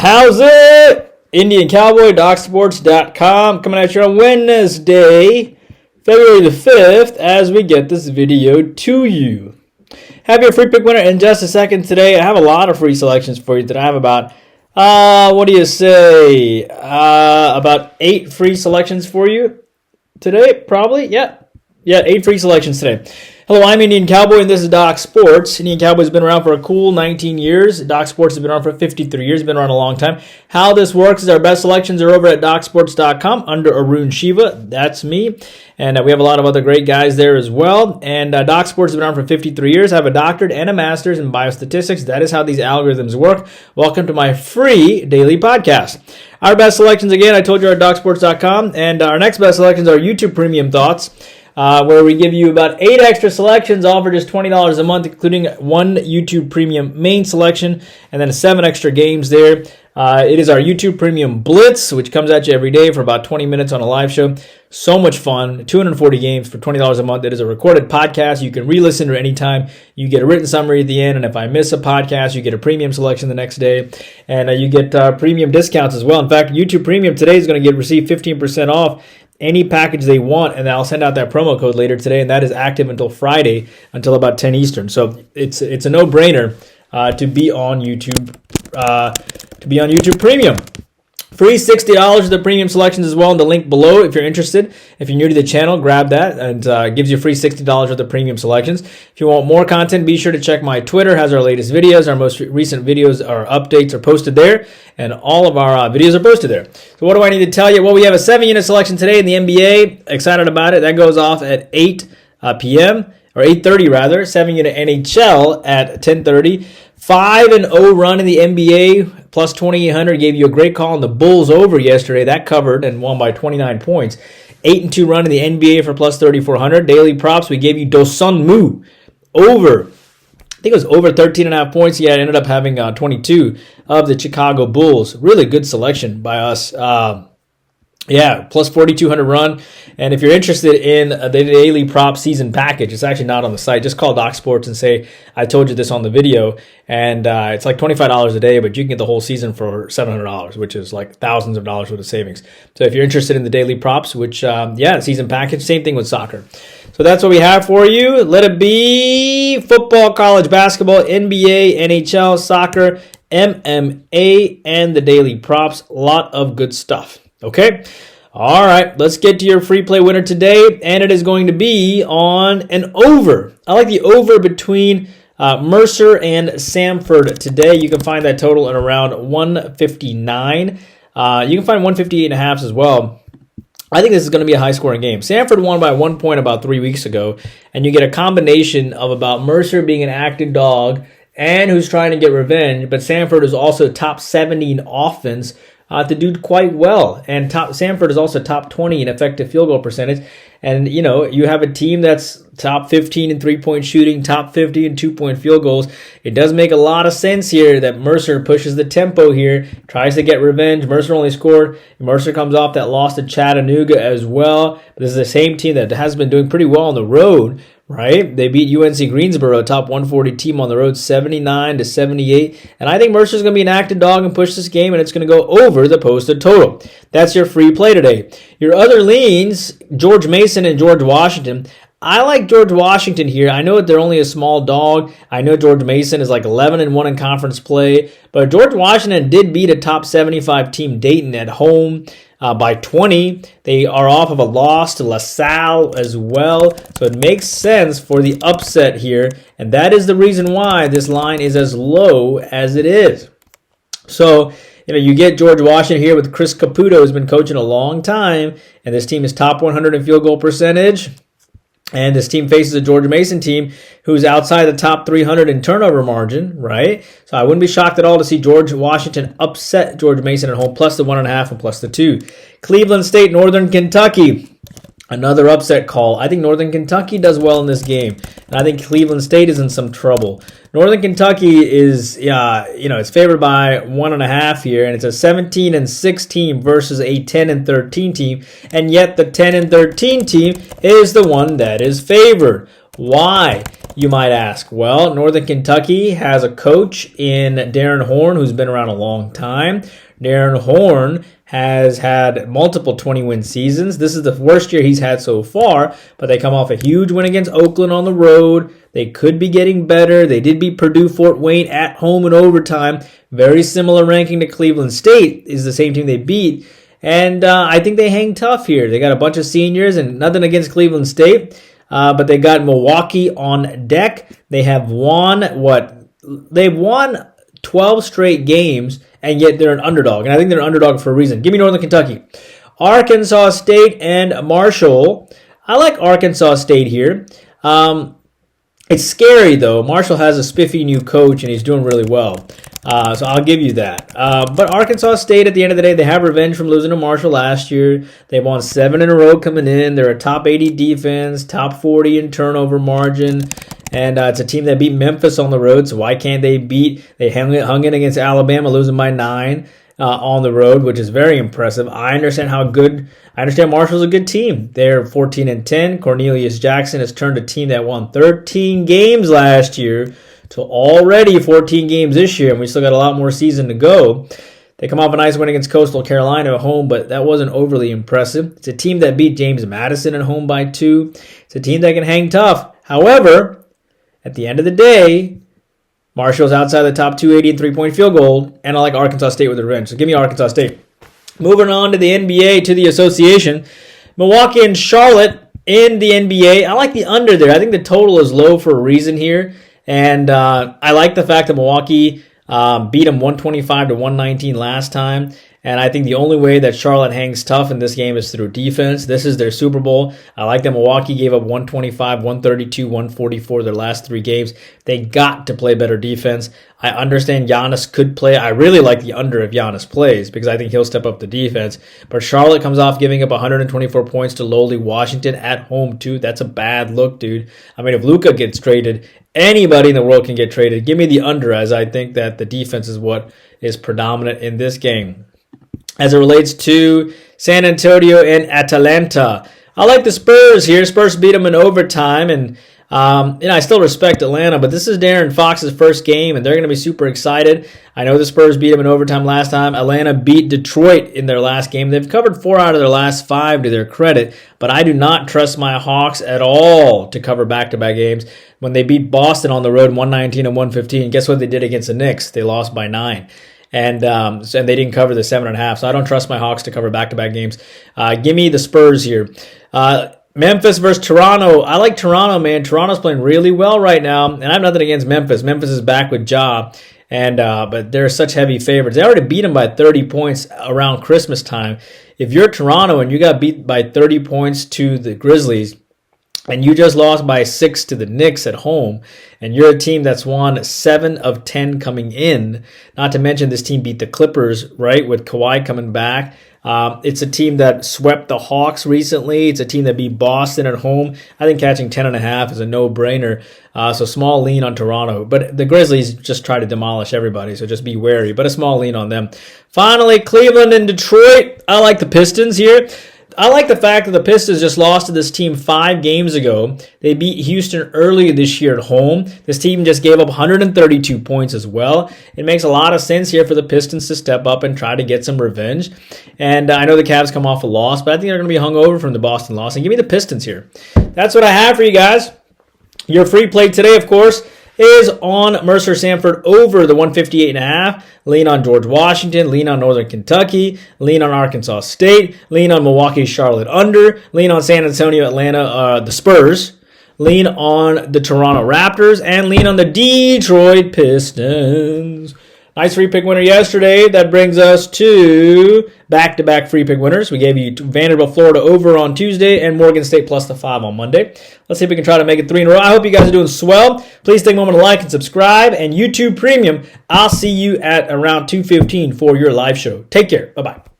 How's it? Indian Cowboy, DocSports.com, coming at you on Wednesday, February the 5th, as we get this video to you. Have your free pick winner in just a second today. I have a lot of free selections for you today. I have about, what do you say, about 8 free selections for you today, probably. Yeah, 8 free selections today. Hello, I'm Indian Cowboy, and this is Doc Sports. Indian Cowboy's been around for a cool 19 years. Doc Sports has been around for 53 years, been around a long time. How this works is our best selections are over at DocSports.com under Arun Shiva. That's me. And we have a lot of other great guys there as well. And Doc Sports has been around for 53 years. I have a doctorate and a master's in biostatistics. That is how these algorithms work. Welcome to my free daily podcast. Our best selections, again, I told you, are at DocSports.com. And our next best selections are YouTube Premium Thoughts, where we give you about 8 extra selections, all for just $20 a month, including 1 YouTube Premium main selection, and then 7 extra games there. It is our YouTube Premium Blitz, which comes at you every day for about 20 minutes on a live show. So much fun. 240 games for $20 a month. It is a recorded podcast. You can re-listen to it anytime. You get a written summary at the end, and if I miss a podcast, you get a premium selection the next day, and you get premium discounts as well. In fact, YouTube Premium today is going to receive 15% off any package they want, and I'll send out that promo code later today, and that is active until Friday, until about 10 Eastern. So it's a no-brainer to be on YouTube, Premium. Free $60 of the premium selections as well in the link below if you're interested. If you're new to the channel, grab that, and gives you free $60 of the premium selections. If you want more content, be sure to check my Twitter. It has our latest videos. Our most recent videos, our updates are posted there, and all of our videos are posted there. So what do I need to tell you? Well, we have a 7-unit selection today in the NBA. Excited about it. That goes off at 8 p.m. or 8:30 rather. 7-unit NHL at 10:30. 5-0 run in the NBA, plus 2,800, gave you a great call on the Bulls over yesterday. That covered and won by 29 points. 8-2 run in the NBA for plus 3,400. Daily props, we gave you Dosunmu over. I think it was over 13.5 points. Yeah, it ended up having 22 of the Chicago Bulls. Really good selection by us. Plus 4,200 run. And if you're interested in the daily prop season package, it's actually not on the site. Just call Doc Sports and say, I told you this on the video. And it's like $25 a day, but you can get the whole season for $700, which is like thousands of dollars worth of savings. So if you're interested in the daily props, which, season package, same thing with soccer. So that's what we have for you. Let it be football, college basketball, NBA, NHL, soccer, MMA, and the daily props. A lot of good stuff. Okay? All right, let's get to your free play winner today, and it is going to be on an over. I like the over between Mercer and Samford today. You can find that total at around 159. You can find 158.5 as well. I think this is going to be a high-scoring game. Samford won by 1 point about 3 weeks ago, and you get a combination of about Mercer being an active dog and who's trying to get revenge, but Samford is also top 70 in offense to do quite well. And Samford is also top 20 in effective field goal percentage. And, you have a team that's top 15 in three-point shooting, top 50 in two-point field goals. It does make a lot of sense here that Mercer pushes the tempo here, tries to get revenge. Mercer comes off that loss to Chattanooga as well. But this is the same team that has been doing pretty well on the road, right? They beat UNC Greensboro, a top 140 team on the road, 79-78. And I think Mercer's going to be an active dog and push this game, and it's going to go over the posted total. That's your free play today. Your other leans, George Mason and George Washington. I like George Washington here. I know that they're only a small dog. I know George Mason is like 11-1 in conference play, but George Washington did beat a top 75 team, Dayton, at home by 20. They are off of a loss to LaSalle as well, so it makes sense for the upset here, and that is the reason why this line is as low as it is. So, you get George Washington here with Chris Caputo, who's been coaching a long time, and this team is top 100 in field goal percentage. And this team faces a George Mason team who's outside the top 300 in turnover margin, right? So I wouldn't be shocked at all to see George Washington upset George Mason at home, plus the 1.5 and plus the 2. Cleveland State, Northern Kentucky. Another upset call. I think Northern Kentucky does well in this game, and I think Cleveland State is in some trouble. Northern Kentucky is, it's favored by 1.5 here, and it's a 17-6 team versus a 10-13 team, and yet the 10-13 team is the one that is favored. Why? you might ask? Well, Northern Kentucky has a coach in Darren Horn who's been around a long time. Darren Horn has had multiple 20-win seasons. This is the worst year he's had so far, but they come off a huge win against Oakland on the road. They could be getting better. They did beat Purdue Fort Wayne at home in overtime. Very similar ranking to Cleveland State is the same team they beat. And I think they hang tough here. They got a bunch of seniors and nothing against Cleveland State. But they got Milwaukee on deck. They have won They've won 12 straight games, and yet they're an underdog. And I think they're an underdog for a reason. Give me Northern Kentucky. Arkansas State and Marshall. I like Arkansas State here. It's scary, though. Marshall has a spiffy new coach, and he's doing really well. So I'll give you that. But Arkansas State, at the end of the day, they have revenge from losing to Marshall last year. They've won 7 in a row coming in. They're a top 80 defense, top 40 in turnover margin. And it's a team that beat Memphis on the road, so why can't they beat? They hung in against Alabama, losing by 9 on the road, which is very impressive. I understand Marshall's a good team. They're 14-10. Cornelius Jackson has turned a team that won 13 games last year to already 14 games this year, and we still got a lot more season to go. They come off a nice win against Coastal Carolina at home, but that wasn't overly impressive. It's a team that beat James Madison at home by 2. It's a team that can hang tough. However, at the end of the day, Marshall's outside the top 280 in three-point field goal, and I like Arkansas State with a revenge. So give me Arkansas State. Moving on to the NBA, to the association. Milwaukee and Charlotte in the NBA. I like the under there. I think the total is low for a reason here. And I like the fact that Milwaukee beat them 125-119 last time. And I think the only way that Charlotte hangs tough in this game is through defense. This is their Super Bowl. I like that Milwaukee gave up 125, 132, 144 their last 3 games. They got to play better defense. I understand Giannis could play. I really like the under if Giannis plays because I think he'll step up the defense. But Charlotte comes off giving up 124 points to lowly Washington at home too. That's a bad look, dude. I mean, if Luka gets traded, anybody in the world can get traded. Give me the under, as I think that the defense is what is predominant in this game. As it relates to San Antonio and Atlanta, I like the Spurs here. Spurs beat them in overtime, and I still respect Atlanta, but this is Darren Fox's first game, and they're going to be super excited. I know the Spurs beat them in overtime last time. Atlanta beat Detroit in their last game. They've covered 4 out of their last 5 to their credit, but I do not trust my Hawks at all to cover back-to-back games. When they beat Boston on the road 119-115, guess what they did against the Knicks? They lost by 9. And they didn't cover the 7.5. So I don't trust my Hawks to cover back-to-back games. Give me the Spurs here. Memphis versus Toronto. I like Toronto, man. Toronto's playing really well right now, and I have nothing against Memphis. Memphis is back with Ja, but they're such heavy favorites. They already beat them by 30 points around Christmas time. If you're Toronto and you got beat by 30 points to the Grizzlies, and you just lost by 6 to the Knicks at home, and you're a team that's won 7 of 10 coming in, not to mention this team beat the Clippers, right, with Kawhi coming back. It's a team that swept the Hawks recently. It's a team that beat Boston at home. I think catching 10.5 is a no-brainer. So small lean on Toronto. But the Grizzlies just try to demolish everybody, so just be wary. But a small lean on them. Finally, Cleveland and Detroit. I like the Pistons here. I like the fact that the Pistons just lost to this team 5 games ago. They beat Houston earlier this year at home. This team just gave up 132 points as well. It makes a lot of sense here for the Pistons to step up and try to get some revenge. And I know the Cavs come off a loss, but I think they're going to be hungover from the Boston loss. And give me the Pistons here. That's what I have for you guys. Your free play today, of course, is on Mercer Samford over the 158.5. Lean on George Washington. Lean on Northern Kentucky. Lean on Arkansas State. Lean on Milwaukee Charlotte under. Lean on San Antonio Atlanta, the Spurs. Lean on the Toronto Raptors. And lean on the Detroit Pistons. Nice free pick winner yesterday. That brings us to back-to-back free pick winners. We gave you Vanderbilt, Florida over on Tuesday and Morgan State plus the 5 on Monday. Let's see if we can try to make it 3 in a row. I hope you guys are doing swell. Please take a moment to like and subscribe. And YouTube Premium, I'll see you at around 2:15 for your live show. Take care. Bye-bye.